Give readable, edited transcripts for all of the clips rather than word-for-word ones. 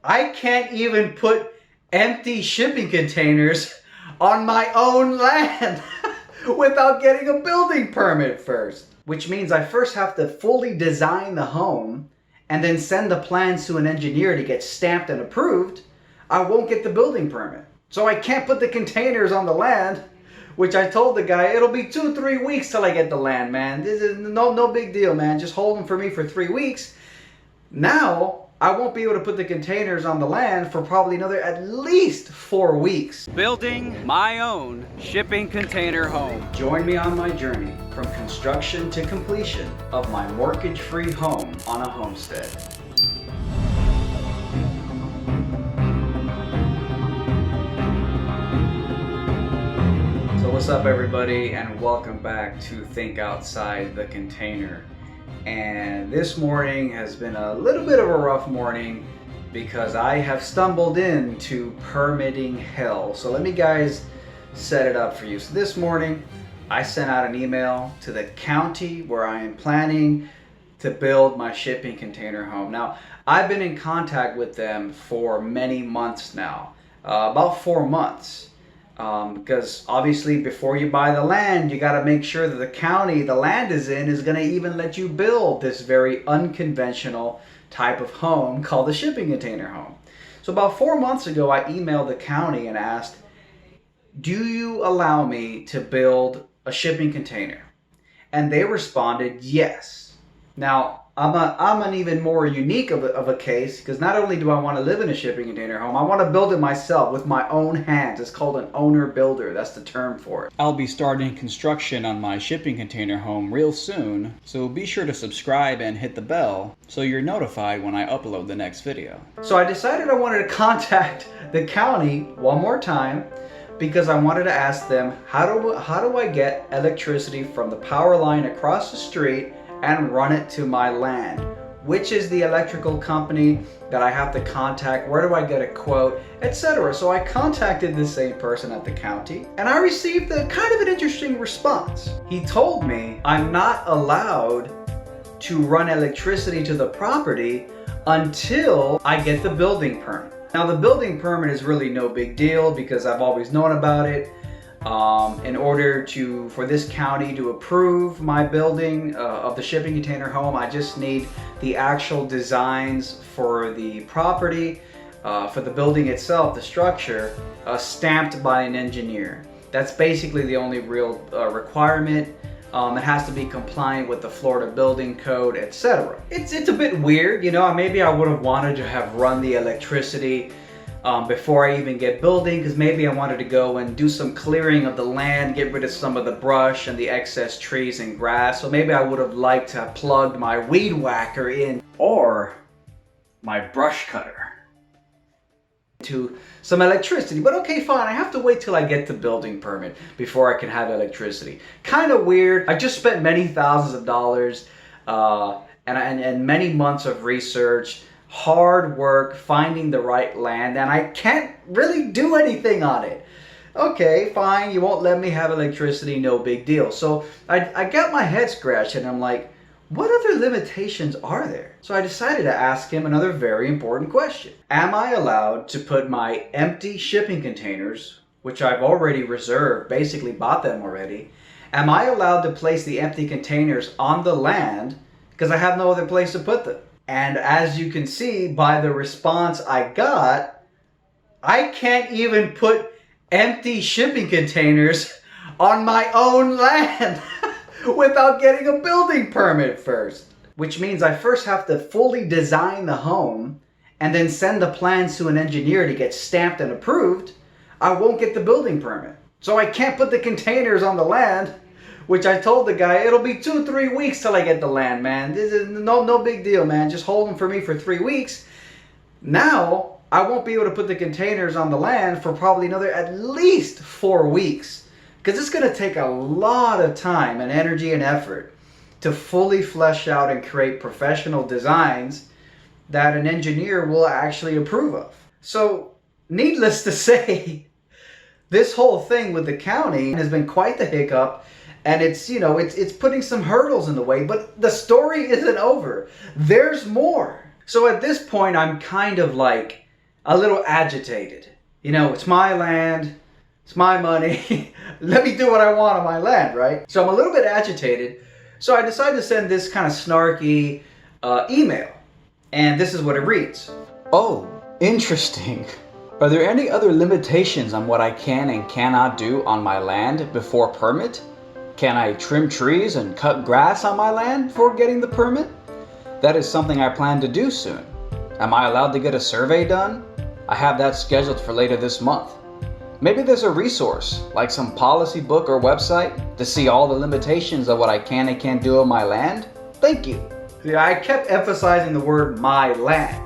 I can't even put empty shipping containers on my own land without getting a building permit first. Which means I first have to fully design the home and then send the plans to an engineer to get stamped and approved. I won't get the building permit. So I can't put the containers on the land, which I told the guy, it'll be 2-3 weeks till I get the land, man. This is no big deal, man. Just hold them for me for 3 weeks. Now, I won't be able to put the containers on the land for probably another at least 4 weeks. Building my own shipping container home. Join me on my journey from construction to completion of my mortgage-free home on a homestead. So what's up, everybody, and welcome back to Think Outside the Container. And this morning has been a little bit of a rough morning because I have stumbled into permitting hell. So let me guys set it up for you. So this morning I sent out an email to the county where I am planning to build my shipping container home. Now, I've been in contact with them for many months now, about 4 months. Because obviously before you buy the land, you got to make sure that the county the land is in is going to even let you build this very unconventional type of home called the shipping container home. So about 4 months ago, I emailed the county and asked, do you allow me to build a shipping container? And they responded, yes. Now, I'm an even more unique of a case, because not only do I want to live in a shipping container home, I want to build it myself with my own hands. It's called an owner builder. That's the term for it. I'll be starting construction on my shipping container home real soon, so be sure to subscribe and hit the bell so you're notified when I upload the next video. So I decided I wanted to contact the county one more time because I wanted to ask them, how do I get electricity from the power line across the street and run it to my land? Which is the electrical company that I have to contact? Where do I get a quote, etc.? So I contacted the same person at the county and I received a kind of an interesting response. He told me I'm not allowed to run electricity to the property until I get the building permit. Now, the building permit is really no big deal because I've always known about it. In order for this county to approve my building of the shipping container home, I just need the actual designs for the property, for the building itself, the structure, stamped by an engineer. That's basically the only real requirement. It has to be compliant with the Florida building code, etc. It's a bit weird, you know. Maybe I would have wanted to have run the electricity before I even get building, because maybe I wanted to go and do some clearing of the land, get rid of some of the brush and the excess trees and grass. So maybe I would have liked to have plugged my weed whacker in, or my brush cutter, to some electricity. But okay, fine, I have to wait till I get the building permit before I can have electricity. Kind of weird. I just spent many thousands of dollars and many months of research, hard work finding the right land, and I can't really do anything on it. Okay, fine, you won't let me have electricity, no big deal. So I got my head scratched and I'm like, what other limitations are there? So I decided to ask him another very important question. Am I allowed to put my empty shipping containers, which I've already reserved, basically bought them already, am I allowed to place the empty containers on the land because I have no other place to put them? And as you can see by the response I got, I can't even put empty shipping containers on my own land without getting a building permit first. Which means I first have to fully design the home and then send the plans to an engineer to get stamped and approved. I won't get the building permit. So I can't put the containers on the land, which I told the guy, it'll be 2-3 weeks till I get the land, man. This is no big deal, man. Just hold them for me for 3 weeks. Now, I won't be able to put the containers on the land for probably another at least 4 weeks. Because it's going to take a lot of time and energy and effort to fully flesh out and create professional designs that an engineer will actually approve of. So, needless to say, this whole thing with the county has been quite the hiccup. And it's, you know, it's putting some hurdles in the way, but the story isn't over. There's more. So at this point, I'm kind of like a little agitated. You know, it's my land, it's my money, let me do what I want on my land, right? So I'm a little bit agitated, so I decided to send this kind of snarky email, and this is what it reads. Oh, interesting. Are there any other limitations on what I can and cannot do on my land before permit? Can I trim trees and cut grass on my land before getting the permit? That is something I plan to do soon. Am I allowed to get a survey done? I have that scheduled for later this month. Maybe there's a resource, like some policy book or website, to see all the limitations of what I can and can't do on my land? Thank you. Yeah, I kept emphasizing the word my land.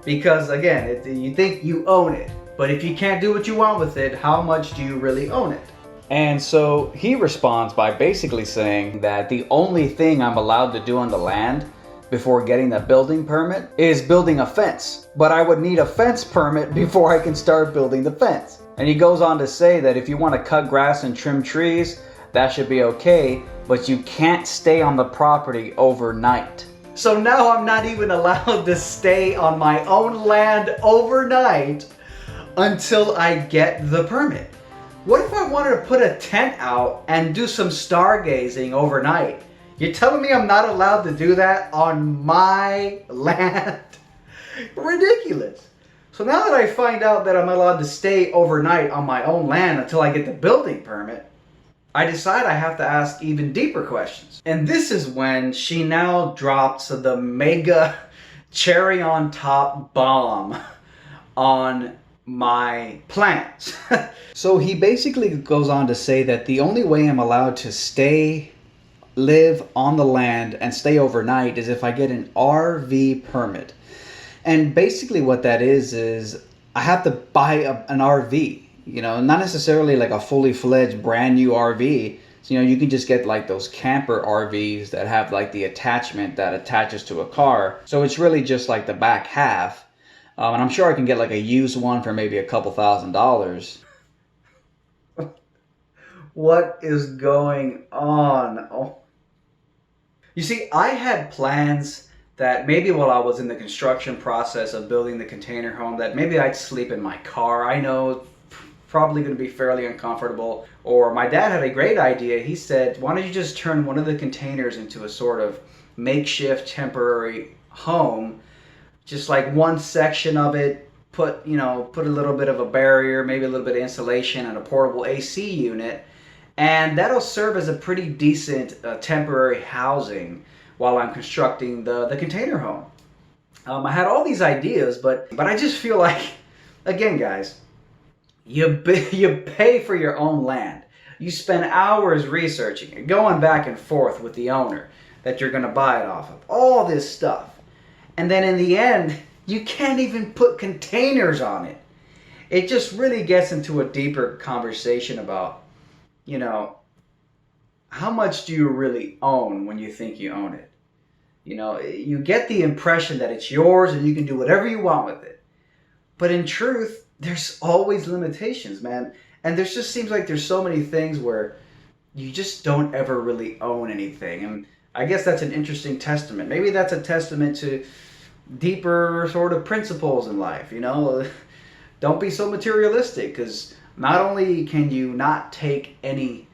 Because again, you think you own it, but if you can't do what you want with it, how much do you really own it? And so he responds by basically saying that the only thing I'm allowed to do on the land before getting the building permit is building a fence. But I would need a fence permit before I can start building the fence. And he goes on to say that if you want to cut grass and trim trees, that should be okay, but you can't stay on the property overnight. So now I'm not even allowed to stay on my own land overnight until I get the permit. What if I wanted to put a tent out and do some stargazing overnight? You're telling me I'm not allowed to do that on my land? Ridiculous. So now that I find out that I'm allowed to stay overnight on my own land until I get the building permit, I decide I have to ask even deeper questions. And this is when she now drops the mega cherry on top bomb on my plans. So he basically goes on to say that the only way I'm allowed to live on the land and stay overnight is if I get an RV permit. And basically what that is I have to buy an RV. You know, not necessarily like a fully fledged brand new RV. So, you know, you can just get like those camper RVs that have like the attachment that attaches to a car. So it's really just like the back half. And I'm sure I can get like a used one for maybe a couple $1,000s. What is going on? Oh. You see, I had plans that maybe while I was in the construction process of building the container home, that maybe I'd sleep in my car. I know, probably going to be fairly uncomfortable. Or my dad had a great idea. He said, why don't you just turn one of the containers into a sort of makeshift temporary home, just like one section of it, put a little bit of a barrier, maybe a little bit of insulation and a portable AC unit, and that'll serve as a pretty decent temporary housing while I'm constructing the container home. I had all these ideas, but I just feel like, again guys, you pay for your own land. You spend hours researching it, going back and forth with the owner that you're going to buy it off of. All this stuff. And then in the end, you can't even put containers on it. It just really gets into a deeper conversation about, you know, how much do you really own when you think you own it? You know, you get the impression that it's yours and you can do whatever you want with it. But in truth, there's always limitations, man. And there just seems like there's so many things where you just don't ever really own anything. And I guess that's an interesting testament. Maybe that's a testament to deeper sort of principles in life, you know? Don't be so materialistic, because not only can you not take any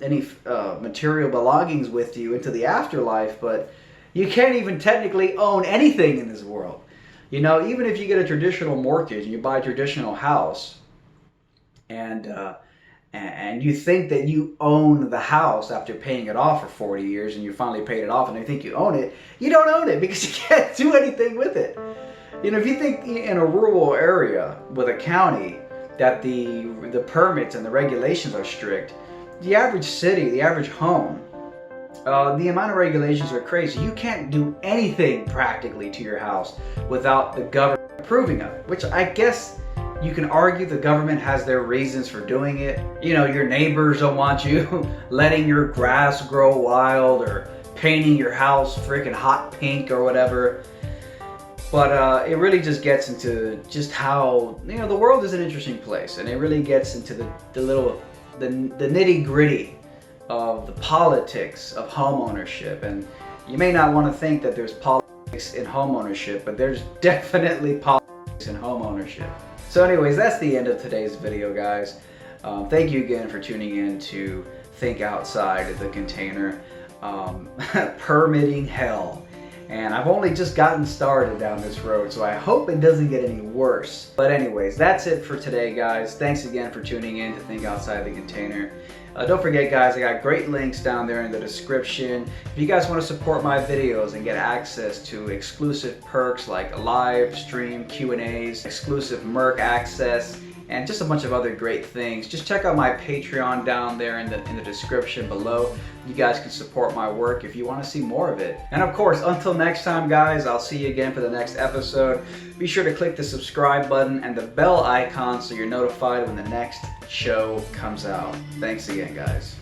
material belongings with you into the afterlife, but you can't even technically own anything in this world. You know, even if you get a traditional mortgage and you buy a traditional house, and you think that you own the house after paying it off for 40 years, and you finally paid it off and you think you own it, you don't own it because you can't do anything with it. You know, if you think in a rural area with a county that the permits and the regulations are strict, the average city, the average home, the amount of regulations are crazy. You can't do anything practically to your house without the government approving of it, which I guess you can argue the government has their reasons for doing it. You know, your neighbors don't want you letting your grass grow wild or painting your house freaking hot pink or whatever. But it really just gets into just how, you know, the world is an interesting place, and it really gets into the nitty gritty of the politics of home ownership. And you may not want to think that there's politics in home ownership, but there's definitely politics in home ownership. So anyways, that's the end of today's video, guys. Thank you again for tuning in to Think Outside the Container. Permitting hell. And I've only just gotten started down this road, so I hope it doesn't get any worse. But anyways, that's it for today, guys. Thanks again for tuning in to Think Outside the Container. Don't forget, guys, I got great links down there in the description. If you guys want to support my videos and get access to exclusive perks like live stream Q&As, exclusive Merc access, and just a bunch of other great things, just check out my Patreon down there in the description below. You guys can support my work if you want to see more of it. And of course, until next time, guys, I'll see you again for the next episode. Be sure to click the subscribe button and the bell icon so you're notified when the next show comes out. Thanks again, guys.